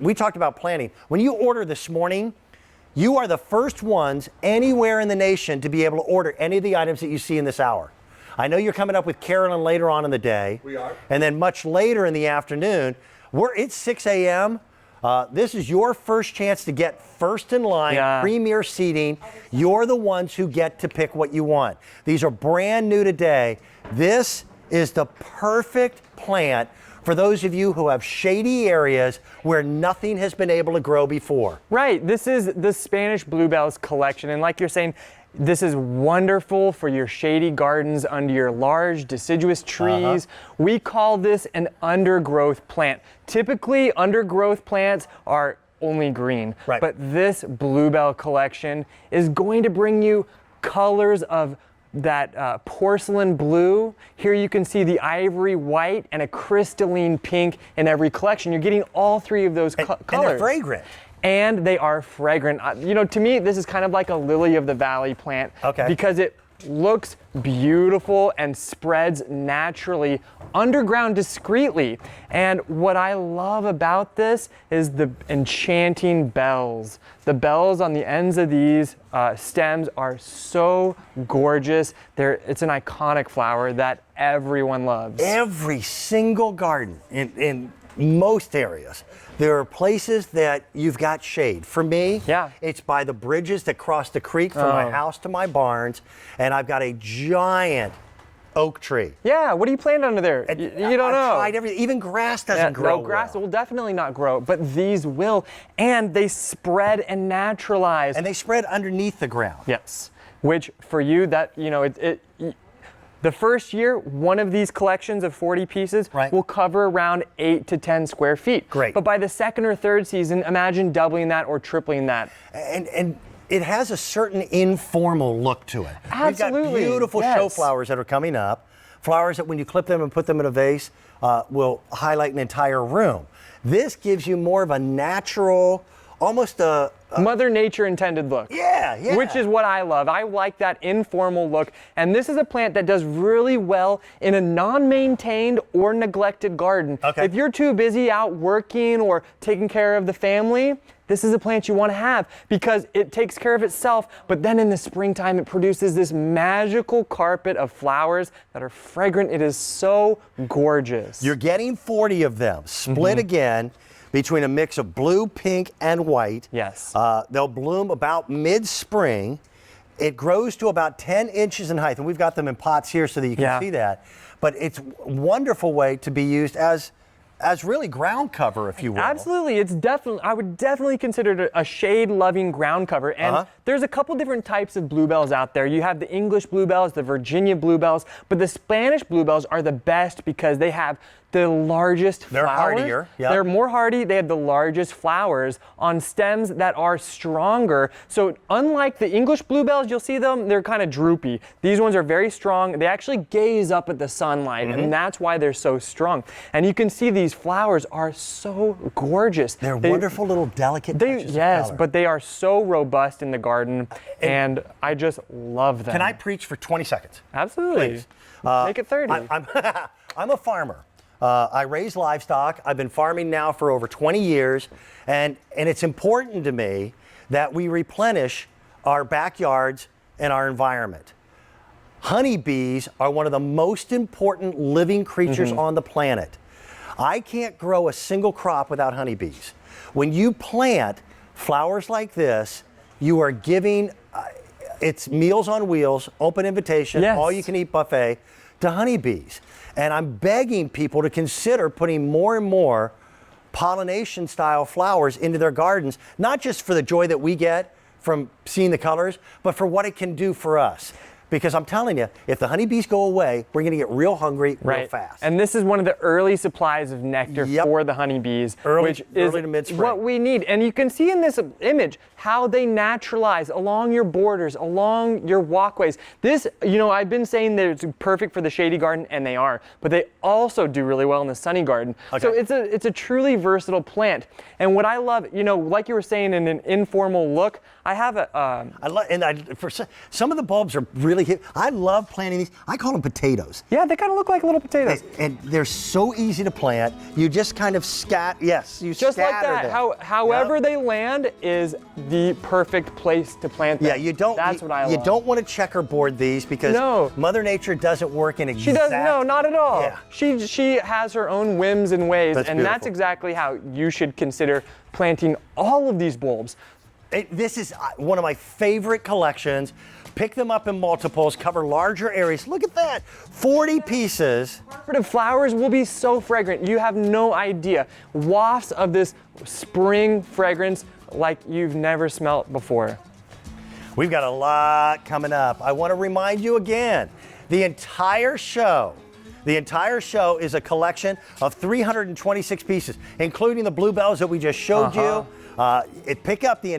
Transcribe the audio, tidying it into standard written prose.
we talked about planning. When you order this morning, you are the first ones anywhere in the nation to be able to order any of the items that you see in this hour. I know you're coming up with Carolyn later on in the day. We are. And then much later in the afternoon. It's 6 a.m. This is your first chance to get first in line, premier seating. You're the ones who get to pick what you want. These are brand new today. This is the perfect plant for those of you who have shady areas where nothing has been able to grow before. Right, this is the Spanish Bluebells collection, and like you're saying, this is wonderful for your shady gardens under your large deciduous trees. We call this an undergrowth plant. Typically, undergrowth plants are only green, but this Bluebell collection is going to bring you colors of that porcelain blue. Here you can see the ivory white and a crystalline pink in every collection. You're getting all three of those colors. And they're fragrant. And they are fragrant. You know, to me, this is kind of like a lily of the valley plant. Because it looks beautiful and spreads naturally underground discreetly. And what I love about this is the enchanting bells. The bells on the ends of these stems are so gorgeous. It's an iconic flower that everyone loves. Every single garden in most areas, there are places that you've got shade. For me, it's by the bridges that cross the creek from my house to my barns, and I've got a giant oak tree. Yeah, what do you plant under there? You don't know. I've tried everything. Even grass doesn't grow. No, grass will definitely not grow, but these will, and they spread and naturalize. And they spread underneath the ground. Yes, which for you, that, you know, the first year, one of these collections of 40 pieces will cover around 8 to 10 square feet. Great. But by the second or third season, imagine doubling that or tripling that. And it has a certain informal look to it. Absolutely. We've got beautiful show flowers that are coming up. Flowers that when you clip them and put them in a vase will highlight an entire room. This gives you more of a natural, almost a Mother Nature intended look. Yeah. Which is what I love. I like that informal look. And this is a plant that does really well in a non-maintained or neglected garden. If you're too busy out working or taking care of the family, this is a plant you want to have because it takes care of itself, but then in the springtime it produces this magical carpet of flowers that are fragrant. It is so gorgeous. You're getting 40 of them, split again, between a mix of blue, pink, and white. Yes. They'll bloom about mid-spring. It grows to about 10 inches in height, and we've got them in pots here so that you can see that. But it's a wonderful way to be used as really ground cover, if you will. Absolutely. It's definitely, I would definitely consider it a shade-loving ground cover. And there's a couple different types of bluebells out there. You have the English bluebells, the Virginia bluebells, but the Spanish bluebells are the best because they have the largest flowers. They're hardier. They're more hardy. They have the largest flowers on stems that are stronger. So unlike the English bluebells, you'll see them, they're kind of droopy. These ones are very strong. They actually gaze up at the sunlight, and that's why they're so strong. And you can see these flowers are so gorgeous. They're wonderful little delicate touches of color. But they are so robust in the garden, and I just love them. Can I preach for 20 seconds? Absolutely. Please. Make it 30. I'm a farmer. I raise livestock. I've been farming now for over 20 years, and it's important to me that we replenish our backyards and our environment. Honeybees are one of the most important living creatures on the planet. I can't grow a single crop without honeybees. When you plant flowers like this, you are giving, it's Meals on Wheels, open invitation, all you can eat buffet to honeybees. And I'm begging people to consider putting more and more pollination style flowers into their gardens, not just for the joy that we get from seeing the colors, but for what it can do for us. Because I'm telling you, if the honeybees go away, we're going to get real hungry real fast. And this is one of the early supplies of nectar for the honeybees, which is to mid-spring. what we need. And you can see in this image how they naturalize along your borders, along your walkways. This, you know, I've been saying that it's perfect for the shady garden, and they are, but they also do really well in the sunny garden. So it's a truly versatile plant. And what I love, you know, like you were saying, in an informal look, I have a... for some of the bulbs are really really cute. I love planting these. I call them potatoes. Yeah, they kind of look like little potatoes. And they're so easy to plant. You just kind of scatter. Yes, you Just like scatter that. them. However Yep. they land is the perfect place to plant them. Yeah, you don't. That's what I love. You don't want to checkerboard these because No. Mother Nature doesn't work in exact. She does no, not at all. Yeah. She has her own whims and ways, That's and beautiful. that's exactly how you should consider planting all of these bulbs. This is one of my favorite collections. Pick them up in multiples, cover larger areas. Look at that, 40 pieces. Decorative flowers will be so fragrant. You have no idea. Wafts of this spring fragrance like you've never smelt before. We've got a lot coming up. I want to remind you again, the entire show is a collection of 326 pieces, including the Bluebells that we just showed you. Pick up the